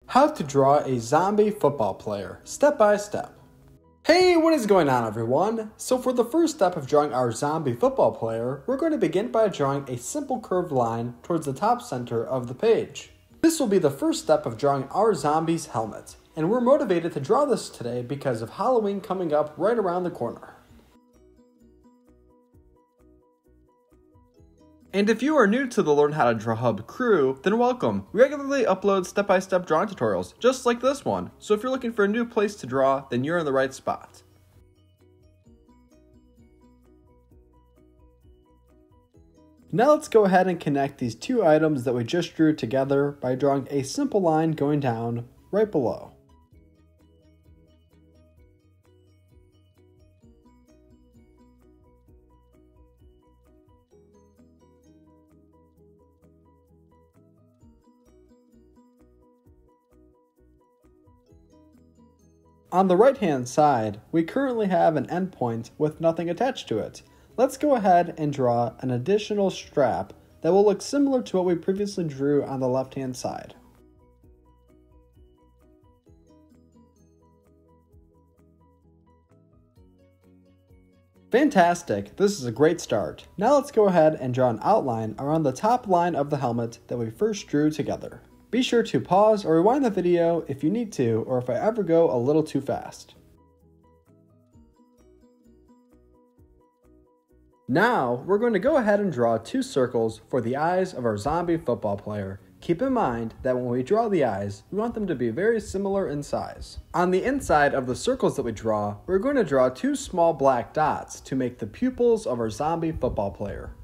How to draw a zombie football player, step by step. Hey, what is going on everyone? So for the first step of drawing our zombie football player, we're going to begin by drawing a simple curved line towards the top center of the page. This will be the first step of drawing our zombie's helmet, and we're motivated to draw this today because of Halloween coming up right around the corner. And if you are new to the Learn How to Draw Hub crew, then welcome. We regularly upload step-by-step drawing tutorials, just like this one. So if you're looking for a new place to draw, then you're in the right spot. Now let's go ahead and connect these two items that we just drew together by drawing a simple line going down right below. On the right hand side, we currently have an endpoint with nothing attached to it. Let's go ahead and draw an additional strap that will look similar to what we previously drew on the left hand side. Fantastic, this is a great start. Now let's go ahead and draw an outline around the top line of the helmet that we first drew together. Be sure to pause or rewind the video if you need to, or if I ever go a little too fast. Now, we're going to go ahead and draw two circles for the eyes of our zombie football player. Keep in mind that when we draw the eyes, we want them to be very similar in size. On the inside of the circles that we draw, we're going to draw two small black dots to make the pupils of our zombie football player.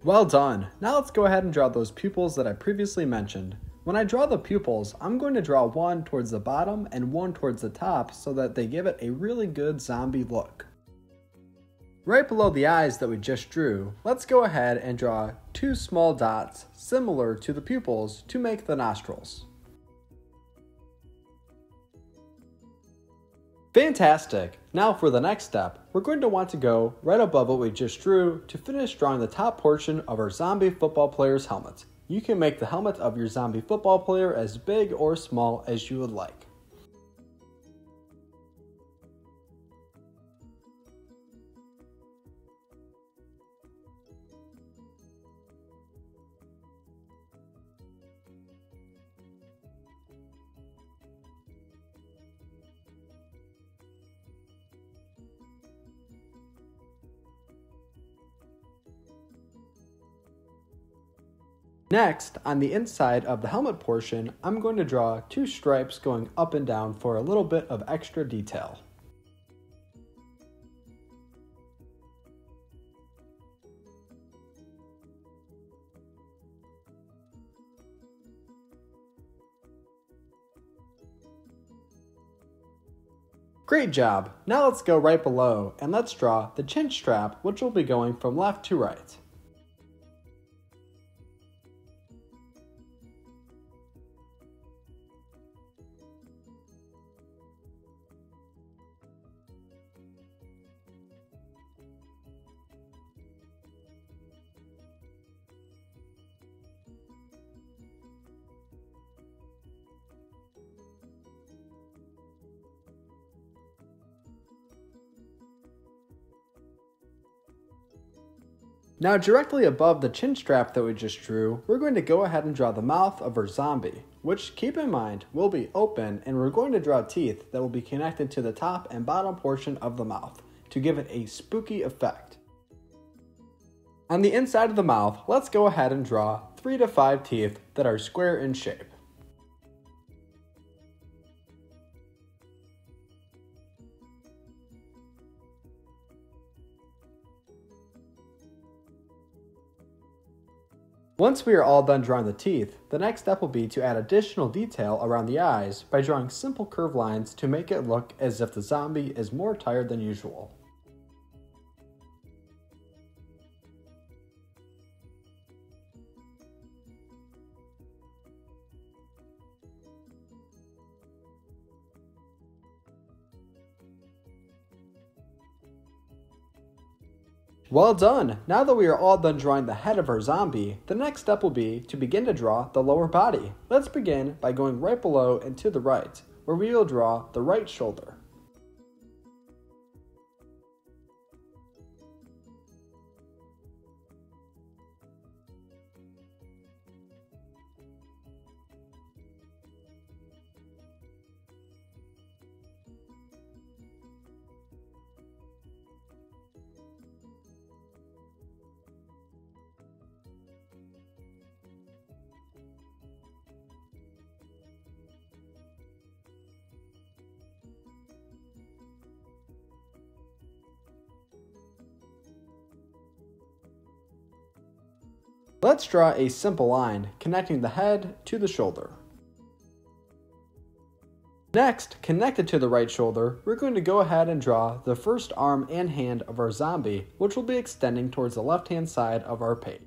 Well done! Now let's go ahead and draw those pupils that I previously mentioned. When I draw the pupils, I'm going to draw one towards the bottom and one towards the top so that they give it a really good zombie look. Right below the eyes that we just drew, let's go ahead and draw two small dots similar to the pupils to make the nostrils. Fantastic! Now for the next step, we're going to want to go right above what we just drew to finish drawing the top portion of our zombie football player's helmet. You can make the helmet of your zombie football player as big or small as you would like. Next, on the inside of the helmet portion, I'm going to draw two stripes going up and down for a little bit of extra detail. Great job! Now let's go right below and let's draw the chin strap, which will be going from left to right. Now directly above the chin strap that we just drew, we're going to go ahead and draw the mouth of our zombie, which, keep in mind, will be open, and we're going to draw teeth that will be connected to the top and bottom portion of the mouth to give it a spooky effect. On the inside of the mouth, let's go ahead and draw 3 to 5 teeth that are square in shape. Once we are all done drawing the teeth, the next step will be to add additional detail around the eyes by drawing simple curved lines to make it look as if the zombie is more tired than usual. Well done! Now that we are all done drawing the head of our zombie, the next step will be to begin to draw the lower body. Let's begin by going right below and to the right, where we will draw the right shoulder. Let's draw a simple line connecting the head to the shoulder. Next, connected to the right shoulder, we're going to go ahead and draw the first arm and hand of our zombie, which will be extending towards the left-hand side of our page.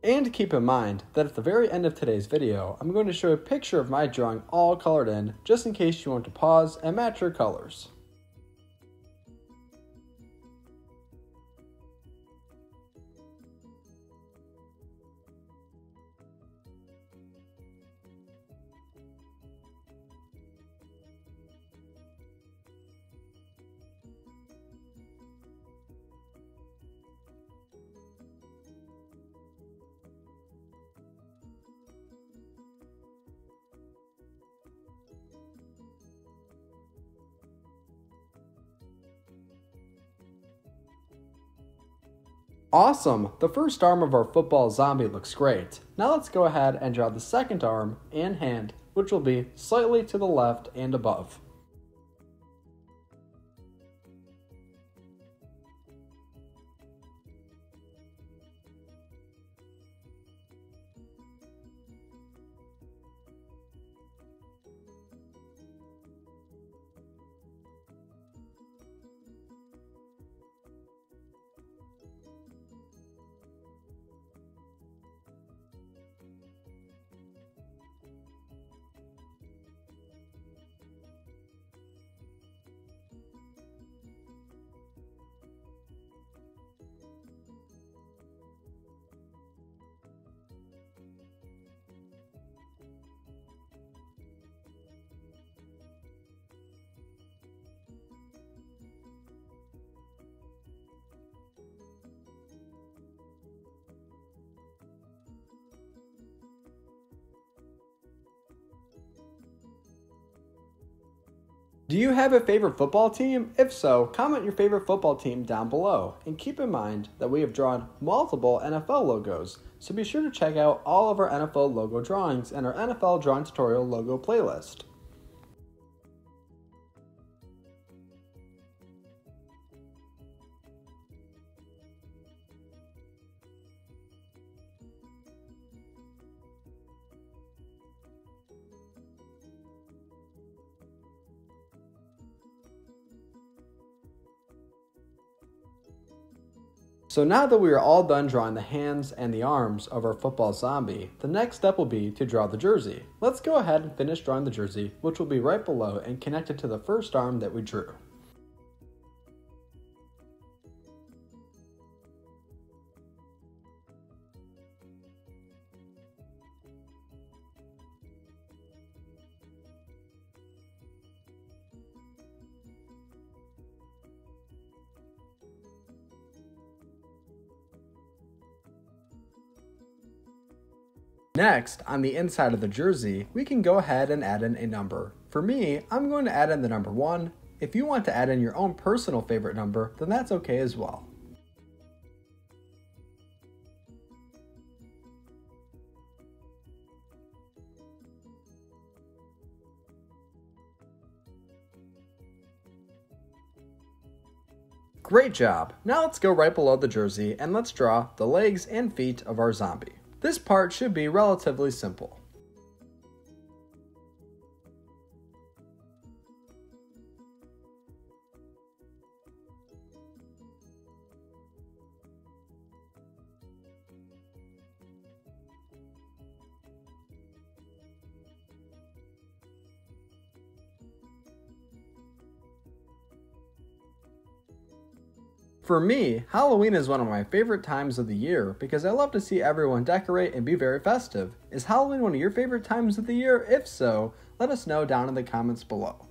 And keep in mind that at the very end of today's video, I'm going to show a picture of my drawing all colored in, just in case you want to pause and match your colors. Awesome! The first arm of our football zombie looks great. Now let's go ahead and draw the second arm and hand, which will be slightly to the left and above. Do you have a favorite football team? If so, comment your favorite football team down below. And keep in mind that we have drawn multiple NFL logos, so be sure to check out all of our NFL logo drawings in our NFL Drawing Tutorial logo playlist. So now that we are all done drawing the hands and the arms of our football zombie, the next step will be to draw the jersey. Let's go ahead and finish drawing the jersey, which will be right below and connected to the first arm that we drew. Next, on the inside of the jersey, we can go ahead and add in a number. For me, I'm going to add in the number 1. If you want to add in your own personal favorite number, then that's okay as well. Great job! Now let's go right below the jersey and let's draw the legs and feet of our zombie. This part should be relatively simple. For me, Halloween is one of my favorite times of the year because I love to see everyone decorate and be very festive. Is Halloween one of your favorite times of the year? If so, let us know down in the comments below.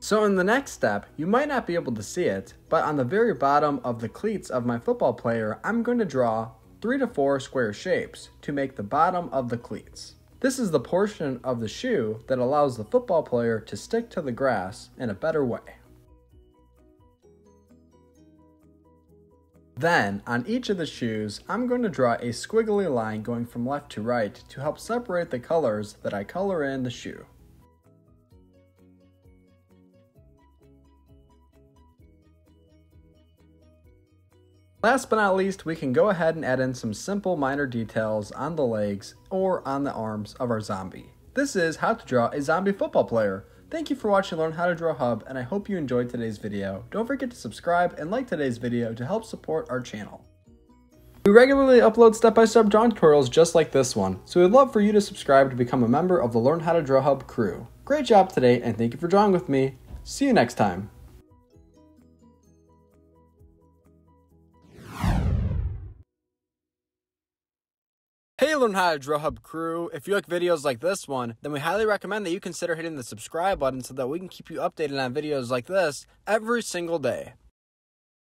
So in the next step, you might not be able to see it, but on the very bottom of the cleats of my football player, I'm going to draw 3 to 4 square shapes to make the bottom of the cleats. This is the portion of the shoe that allows the football player to stick to the grass in a better way. Then, on each of the shoes, I'm going to draw a squiggly line going from left to right to help separate the colors that I color in the shoe. Last but not least, we can go ahead and add in some simple minor details on the legs or on the arms of our zombie. This is how to draw a zombie football player. Thank you for watching Learn How to Draw Hub, and I hope you enjoyed today's video. Don't forget to subscribe and like today's video to help support our channel. We regularly upload step-by-step drawing tutorials just like this one, so we'd love for you to subscribe to become a member of the Learn How to Draw Hub crew. Great job today, and thank you for drawing with me. See you next time. Hey Learn How to Draw Hub crew, if you like videos like this one, then we highly recommend that you consider hitting the subscribe button so that we can keep you updated on videos like this every single day.